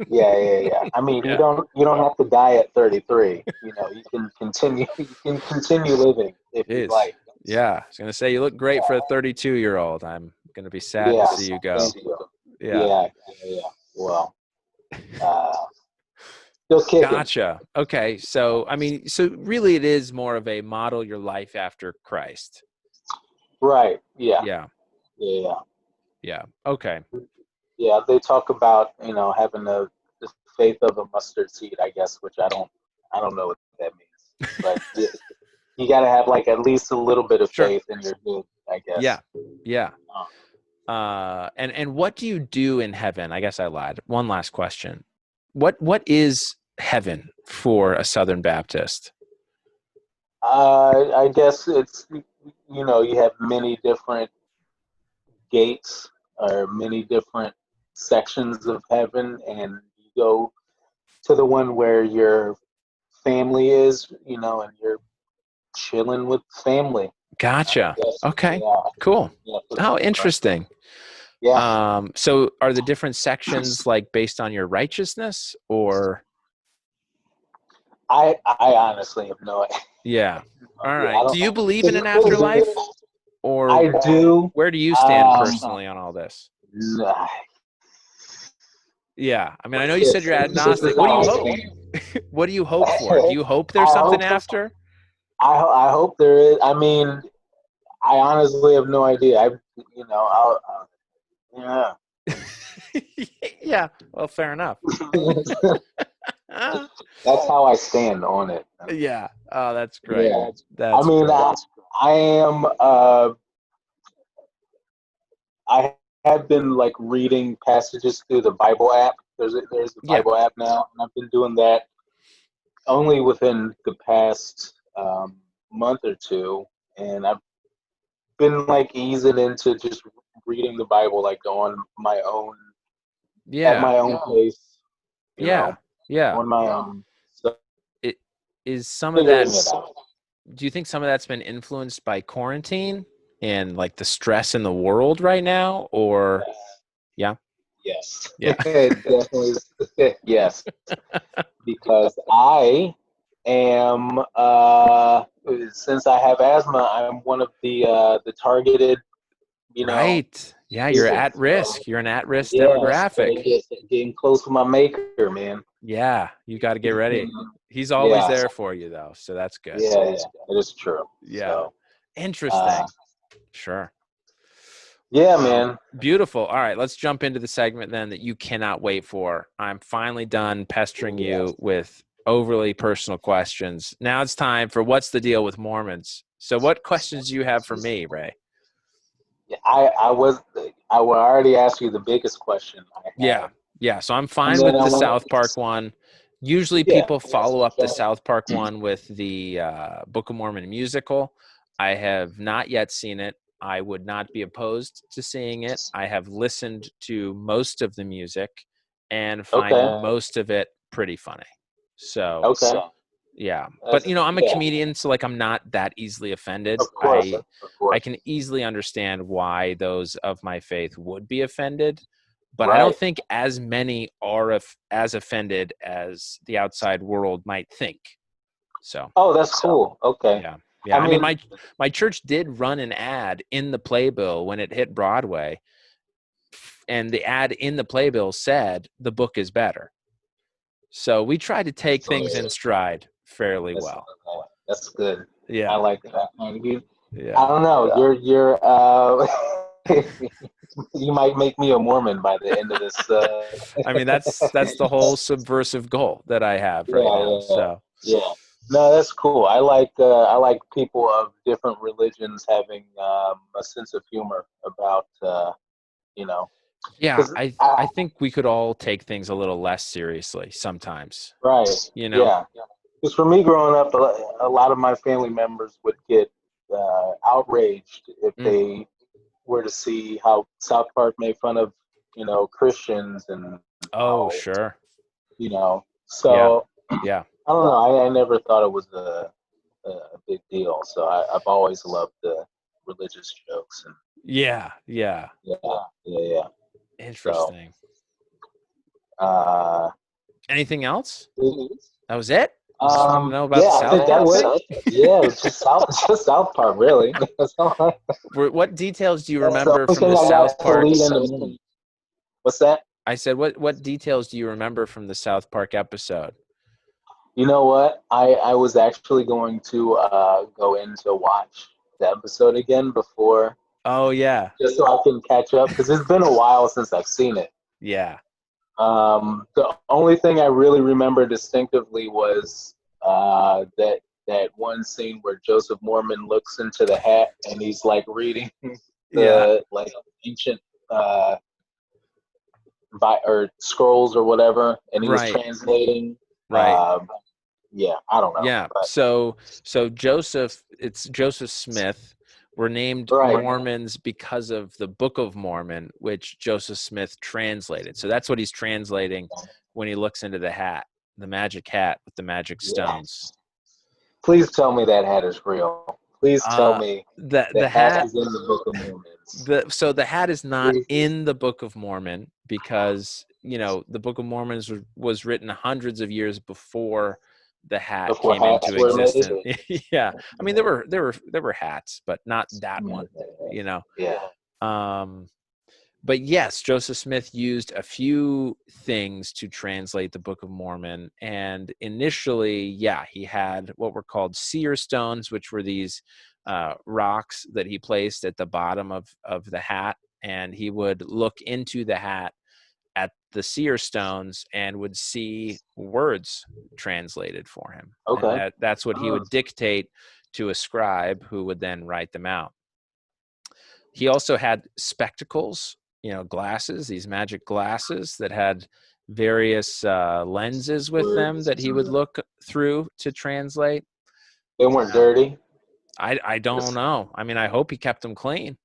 S2: Yeah. I mean,
S1: Yeah,
S2: you don't have to die at 33. You can continue. You can continue living if you
S1: jeez.
S2: like.
S1: Yeah, I was gonna say you look great for a 32-year-old. I'm gonna be sad to
S2: Yeah.
S1: see you go.
S2: Thank you.
S1: Yeah,
S2: Yeah. Well, uh, still kicking.
S1: gotcha. Okay, so I mean, so really, it is more of a model your life after Christ.
S2: Right. Yeah.
S1: Yeah,
S2: Yeah.
S1: yeah. Okay.
S2: Yeah. They talk about having the faith of a mustard seed, I guess, which I don't know what that means, but you got to have like at least a little bit of
S1: Sure.
S2: faith and you're good, I
S1: Yeah,
S2: guess.
S1: yeah.
S2: Uh,
S1: And what do you do in heaven? I guess I lied. One last question. What is heaven for a Southern Baptist?
S2: I guess it's you have many different gates or many different sections of heaven, and you go to the one where your family is, and you're chilling with family.
S1: Gotcha.
S2: Yes.
S1: Okay.
S2: Yeah.
S1: Cool.
S2: Yeah.
S1: Oh, interesting.
S2: Yeah.
S1: So are the different sections like based on your righteousness or?
S2: I honestly have no idea.
S1: Yeah. All
S2: Yeah, I
S1: right. Do
S2: don't.
S1: you believe in an afterlife, or
S2: I do.
S1: where do you stand personally on all this?
S2: Nah,
S1: Yeah. I mean, I know you said you're
S2: this is
S1: agnostic. What do
S2: how
S1: you
S2: I
S1: hope?
S2: stand.
S1: What do you hope for? Do you hope there's
S2: I
S1: something
S2: hope.
S1: after?
S2: I hope there is. I mean, I honestly have no idea. Yeah.
S1: Yeah. Well, fair enough.
S2: That's how I stand on it.
S1: Yeah. Oh, that's great.
S2: Yeah. I
S1: That's
S2: mean,
S1: great.
S2: I am. I have been like reading passages through the Bible app. There's the
S1: Yeah.
S2: Bible app now, and I've been doing that only within the past month or two, and I've been like easing into just reading the Bible like on my own at
S1: Yeah.
S2: my own pace,
S1: Yeah. Yeah.
S2: on my own. So
S1: is some of that,
S2: figuring it out.
S1: do you think some of that's been influenced by quarantine and like the stress in the world right now, or yeah,
S2: Yes,
S1: yeah,
S2: it definitely is. Yes, because I am since I have asthma, I'm one of the targeted, you know,
S1: right. Yeah, you're
S2: people.
S1: at risk. You're an at-risk
S2: Yeah, so
S1: demographic.
S2: getting close with my maker, man.
S1: Yeah, you got to get ready. He's always
S2: Yeah,
S1: there for you though, so that's good.
S2: yeah, yeah, it is true.
S1: Yeah.
S2: So, uh,
S1: Interesting. Sure.
S2: yeah, man.
S1: Beautiful. All right, let's jump into the segment then that you cannot wait for. I'm finally done pestering
S2: Yes.
S1: you with overly personal questions. Now it's time for what's the deal with Mormons? So what questions do you have for me, Ray?
S2: Yeah, I will already ask you the biggest question I
S1: Yeah.
S2: have,
S1: Yeah, so I'm
S2: and
S1: fine
S2: then
S1: with
S2: I
S1: the
S2: want
S1: South Park one. Usually
S2: yeah,
S1: people follow up the South Park one with the Book of Mormon musical. I have not yet seen it. I would not be opposed to seeing it. I have listened to most of the music and
S2: okay,
S1: find most of it pretty funny. So,
S2: okay,
S1: yeah. But
S2: that's
S1: I'm a
S2: yeah,
S1: comedian, so like I'm not that easily offended.
S2: of course, of
S1: I
S2: course,
S1: can easily understand why those of my faith would be offended, but I don't
S2: right.
S1: think as many are as offended as the outside world might think. So,
S2: Oh, that's cool. Okay,
S1: yeah.
S2: I
S1: Yeah, I mean
S2: mean,
S1: my church did run an ad in the playbill when it hit Broadway, and the ad in the playbill said the book is better. So, we try to take things in stride fairly
S2: that's
S1: well.
S2: that's good. I
S1: Yeah.
S2: like that. And I
S1: Yeah.
S2: don't know. You're you might make me a Mormon by the end of this.
S1: I mean that's the whole subversive goal that I have right
S2: Yeah,
S1: now.
S2: yeah,
S1: So,
S2: yeah. No, that's cool. I like people of different religions having a sense of humor about you know,
S1: yeah,
S2: because
S1: I think we could all take things a little less seriously sometimes,
S2: right,
S1: you know?
S2: yeah. Because for me growing up, a lot of my family members would get outraged if
S1: Mm.
S2: they were to see how South Park made fun of Christians and
S1: Oh,
S2: how
S1: sure. Yeah.
S2: so
S1: Yeah.
S2: I don't know. I never thought it was a big deal. So I've always loved the religious jokes and
S1: Yeah. Yeah.
S2: yeah, yeah, yeah. So,
S1: Interesting.
S2: uh,
S1: Anything else? That was it? You just want to know about
S2: yeah,
S1: the
S2: I
S1: South
S2: think
S1: Park
S2: that's
S1: thing?
S2: yeah, it's just just South Park, really.
S1: What details do you
S2: That's the
S1: remember
S2: only
S1: from
S2: thing
S1: the
S2: I
S1: South
S2: got to
S1: Park?
S2: lead into me. What's that?
S1: I said, what details do you remember from the South Park episode?
S2: You know what? I was actually going to go in to watch the episode again before,
S1: Oh, yeah.
S2: just so I can catch up because it's been a while since I've seen it.
S1: Yeah.
S2: The only thing I really remember distinctively was that one scene where Joseph Mormon looks into the hat and he's like reading
S1: Yeah.
S2: the like ancient uh, or scrolls or whatever, and he was
S1: Right.
S2: translating.
S1: Right.
S2: Um, yeah, I don't know,
S1: Yeah.
S2: but
S1: So it's Joseph Smith. Were named
S2: right,
S1: Mormons because of the Book of Mormon, which Joseph Smith translated. So that's what he's translating when he looks into the hat, the magic hat with the magic
S2: yeah.
S1: stones.
S2: Please tell me that hat is real. Please tell
S1: Uh,
S2: me
S1: the
S2: the hat
S1: hat
S2: is in the Book of Mormons.
S1: the hat is not
S2: Please,
S1: in the Book of Mormon because the Book of Mormon was written hundreds of years before the hat
S2: before
S1: came into
S2: hats were made.
S1: existence. Yeah, I mean there were hats, but not that one. You know,
S2: Yeah.
S1: um, but yes, Joseph Smith used a few things to translate the Book of Mormon, and initially, yeah, he had what were called seer stones, which were these rocks that he placed at the bottom of the hat, and he would look into the hat at the seer stones and would see words translated for him, and
S2: Okay.
S1: that's what he would dictate to a scribe, who would then write them out. He also had spectacles, glasses, these magic glasses that had various lenses with them
S2: Words.
S1: that he would look through to translate.
S2: They weren't
S1: Uh,
S2: dirty.
S1: I don't
S2: Just
S1: know. I mean, I hope he kept them clean,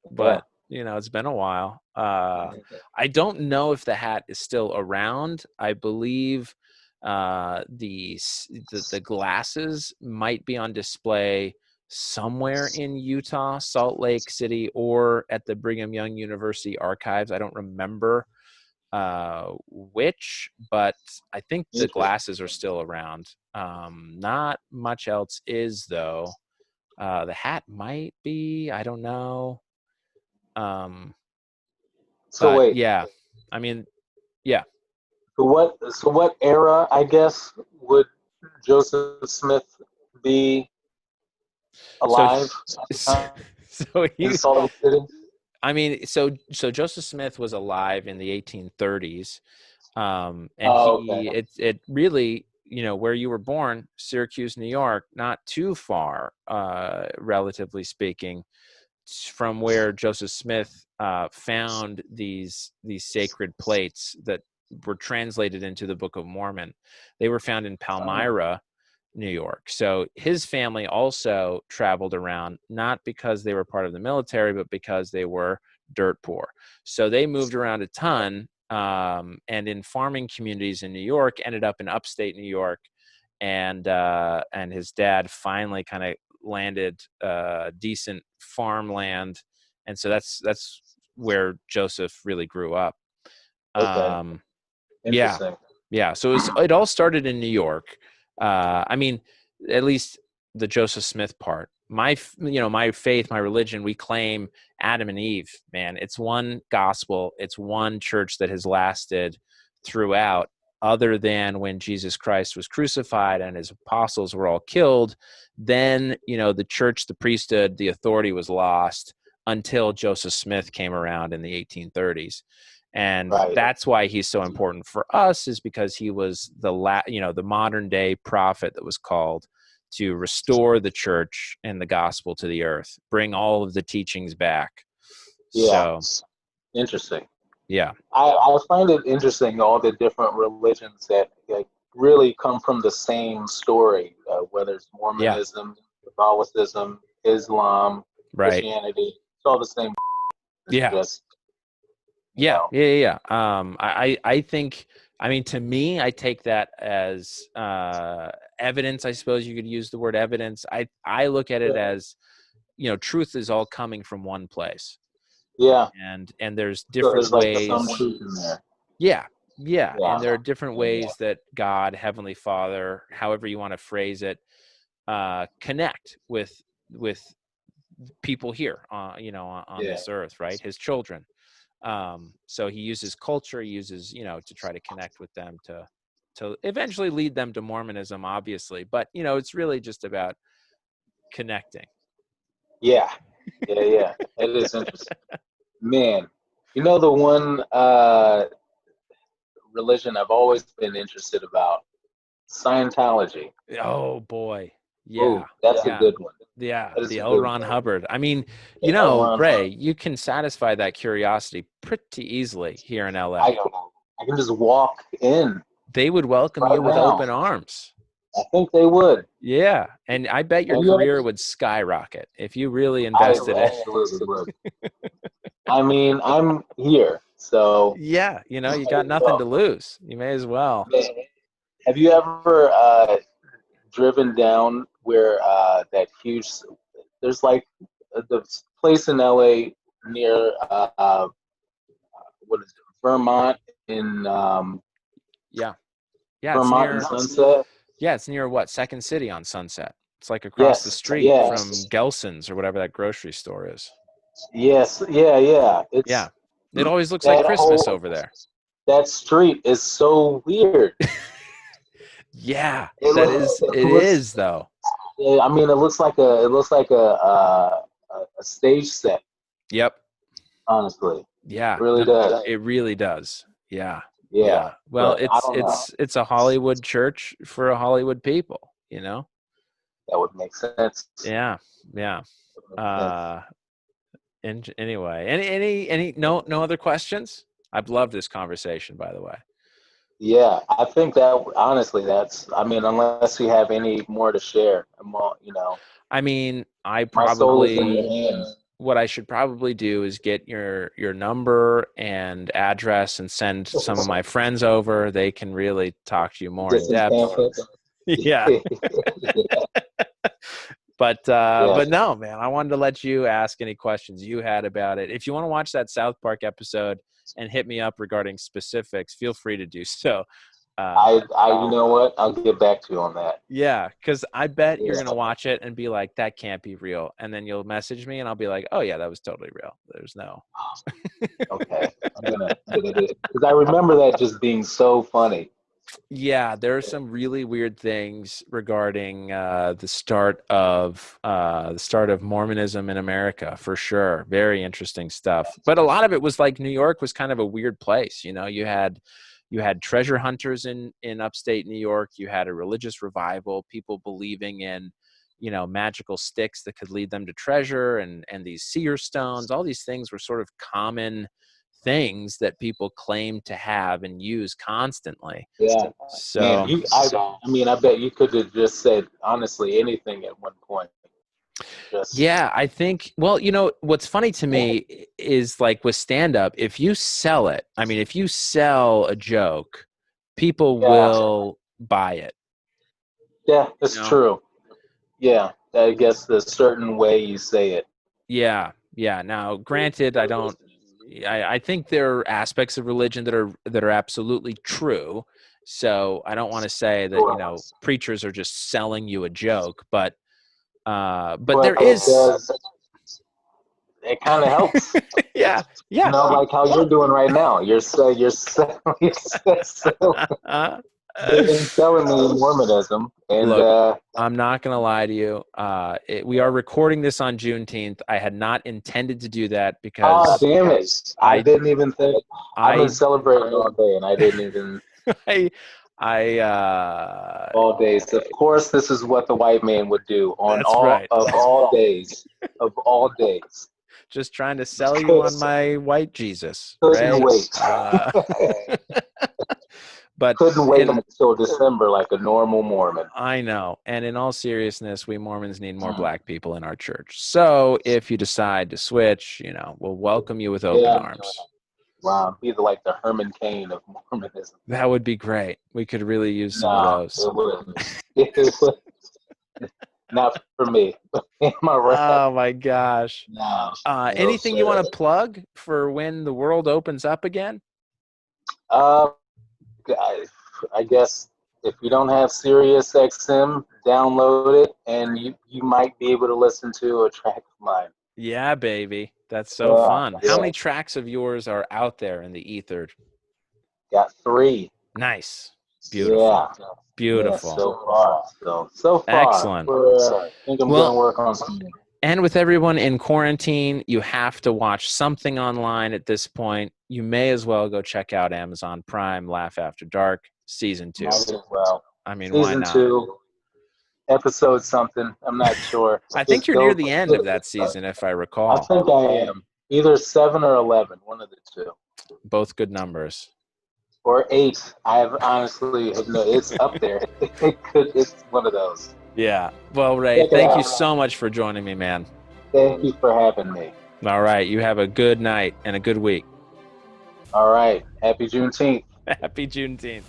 S2: yeah.
S1: but it's been a while. I don't know if the hat is still around. I believe The glasses might be on display somewhere in Utah, Salt Lake City, or at the Brigham Young University archives. I don't remember which, but I think the glasses are still around. Not much else is, though. The hat might be, I don't know.
S2: So
S1: But
S2: wait,
S1: yeah, I mean, yeah.
S2: so what era, I guess, would Joseph Smith be
S1: So,
S2: alive at the time
S1: so
S2: in
S1: he,
S2: Salt Lake City?
S1: I mean, so Joseph Smith was alive in the 1830s, and
S2: Oh, okay.
S1: it really, where you were born, Syracuse, New York, not too far, relatively speaking, from where Joseph Smith found these sacred plates that were translated into the Book of Mormon. They were found in Palmyra, New York. So his family also traveled around, not because they were part of the military, but because they were dirt poor. So they moved around a ton, and in farming communities in New York, ended up in upstate New York, and his dad finally kind of landed decent farmland, and so that's where Joseph really grew up.
S2: Okay.
S1: Yeah,
S2: Interesting.
S1: yeah. So it all started in New York. I mean, at least the Joseph Smith part. My faith, my religion, we claim Adam and Eve, man. It's one gospel. It's one church that has lasted throughout, other than when Jesus Christ was crucified and his apostles were all killed. Then, the church, the priesthood, the authority was lost until Joseph Smith came around in the 1830s. And
S2: Right.
S1: that's why he's so important for us, is because he was the modern day prophet that was called to restore the church and the gospel to the earth, bring all of the teachings back.
S2: Yeah.
S1: So,
S2: Interesting.
S1: yeah.
S2: I find it interesting, all the different religions that really come from the same story, whether it's Mormonism, Catholicism, Islam,
S1: Right.
S2: Christianity. It's all the same. It's
S1: Yeah.
S2: just,
S1: Yeah. Yeah. I think, I mean, to me, I take that as evidence. I suppose you could use the word evidence. I look at it as, truth is all coming from one place,
S2: yeah.
S1: and there's
S2: So
S1: different
S2: there's like
S1: ways.
S2: some truth in there.
S1: Yeah. Yeah. And
S2: Yeah.
S1: there are different ways that God, Heavenly Father, however you want to phrase it, connect with people here, on
S2: Yeah.
S1: this earth, right? His children. So he uses culture, he uses, to try to connect with them, to eventually lead them to Mormonism, obviously. But, it's really just about connecting.
S2: Yeah. Yeah. Yeah. It is interesting. Man, the one religion I've always been interested about, Scientology.
S1: Oh boy. Yeah.
S2: Ooh, that's a
S1: Yeah.
S2: good one.
S1: Yeah.
S2: That is
S1: The
S2: a
S1: L.
S2: good
S1: Ron
S2: one.
S1: Hubbard. I mean,
S2: L. Ron
S1: Ray,
S2: Hubbard.
S1: you can satisfy that curiosity pretty easily here in LA.
S2: I can just walk in
S1: They would welcome
S2: right
S1: you with
S2: now.
S1: open arms.
S2: I think they would.
S1: Yeah. And I bet your
S2: Have you
S1: career
S2: ever?
S1: would skyrocket if you really
S2: I
S1: invested in.
S2: absolutely would. I mean, I'm here, so
S1: Yeah. You
S2: there
S1: got
S2: you
S1: nothing
S2: go.
S1: to lose. You may as well.
S2: Man, have you ever driven down where that huge? There's like the place in LA near what is it, Vermont in
S1: Yeah. Yeah. It's
S2: Vermont and
S1: near,
S2: Sunset.
S1: yeah. It's near what? Second City on Sunset. It's like across the
S2: Yes,
S1: street from
S2: yes,
S1: Gelson's or whatever that grocery store is.
S2: yes, yeah, yeah.
S1: Yeah. It always looks like
S2: That
S1: Christmas
S2: whole
S1: over there.
S2: that street is so weird.
S1: Yeah.
S2: It
S1: It
S2: looks.
S1: is though.
S2: I mean, it looks like a stage set.
S1: Yep.
S2: Honestly,
S1: Yeah.
S2: really
S1: No,
S2: does.
S1: it really does. Yeah.
S2: Yeah,
S1: Yeah. Well,
S2: but I don't know.
S1: it's a Hollywood church for a Hollywood people.
S2: That would make sense.
S1: Yeah. Yeah.
S2: That would make sense.
S1: Uh anyway, any no other questions? I've loved this conversation, by the way.
S2: Yeah, I think that honestly, that's. I mean, unless you have any more to share, I'm all,
S1: I mean, I
S2: my soul is in your
S1: probably
S2: hands.
S1: what I should probably do is get your number and address and send some of my friends over. They can really talk to you more
S2: Get
S1: in
S2: some
S1: depth.
S2: pamphlets.
S1: Yeah. But
S2: Yeah.
S1: no, man, I wanted to let you ask any questions you had about it. If you want to watch that South Park episode and hit me up regarding specifics, feel free to do so.
S2: You know what? I'll get back to you on that.
S1: Yeah, because I bet you're
S2: Yeah.
S1: gonna watch it and be like, that can't be real. And then you'll message me and I'll be like, oh yeah, that was totally real. There's no.
S2: Okay. I'm gonna because I remember that just being so funny.
S1: Yeah, there are some really weird things regarding the start of Mormonism in America, for sure. Very interesting stuff. But a lot of it was like New York was kind of a weird place. You know, you had treasure hunters in upstate New York. You had a religious revival, people believing in, you know, magical sticks that could lead them to treasure, and these seer stones. All these things were sort of common things that people claim to have and use constantly.
S2: Yeah.
S1: So,
S2: Man, I bet you could have just said honestly anything at one point.
S1: yeah, I think, well, you know, what's funny to me is like with stand up, if you sell it, I mean, if you sell a joke, people will buy it.
S2: Yeah, that's
S1: You know?
S2: true. Yeah, I guess the certain way you say it.
S1: Yeah. Yeah. Now, granted, I think there are aspects of religion that are absolutely true. So I don't want to say that, you know, preachers are just selling you a joke, but there is.
S2: It kind of helps.
S1: Yeah.
S2: You know, like how you're doing right now. You're selling me Mormonism, and
S1: look, I'm not gonna lie to you. We are recording this on Juneteenth. I had not intended to do that because.
S2: Damn it! I didn't even think. I've been celebrating all day, and I didn't even. All days. Of course, this is what the white man would do on all days of all days.
S1: Just trying to sell you on my white Jesus.
S2: Couldn't wait.
S1: But
S2: couldn't wait until December like a normal Mormon.
S1: I know. And in all seriousness, we Mormons need more black people in our church. So if you decide to switch, you know, we'll welcome you with open arms.
S2: Wow, be like the Herman Cain of Mormonism.
S1: That would be great. We could really use some of those.
S2: It wouldn't. It would. Not for me.
S1: Oh my gosh.
S2: No.
S1: Anything you want to plug for when the world opens up again?
S2: I guess if you don't have Sirius XM, download it, and you might be able to listen to a track of mine.
S1: Yeah, baby. That's so fun. How many tracks of yours are out there in the ether?
S2: Got 3.
S1: Nice. Beautiful.
S2: Yeah.
S1: Beautiful.
S2: Yeah, so far.
S1: Excellent.
S2: I think I'm going to work on something.
S1: And with everyone in quarantine, you have to watch something online at this point. You may as well go check out Amazon Prime, Laugh After Dark, Season 2.
S2: Might as well.
S1: I mean,
S2: Season
S1: why not?
S2: 2, episode something. I'm not sure.
S1: I think you're near the end of that season, if I recall.
S2: I think I am. Either 7 or 11, one of the two.
S1: Both good numbers.
S2: Or 8. I have honestly, no, it's up there. It's one of those.
S1: Yeah. Well, Ray, thank you so much for joining me, man.
S2: Thank you for having me.
S1: All right. You have a good night and a good week.
S2: All right. Happy Juneteenth.
S1: Happy Juneteenth.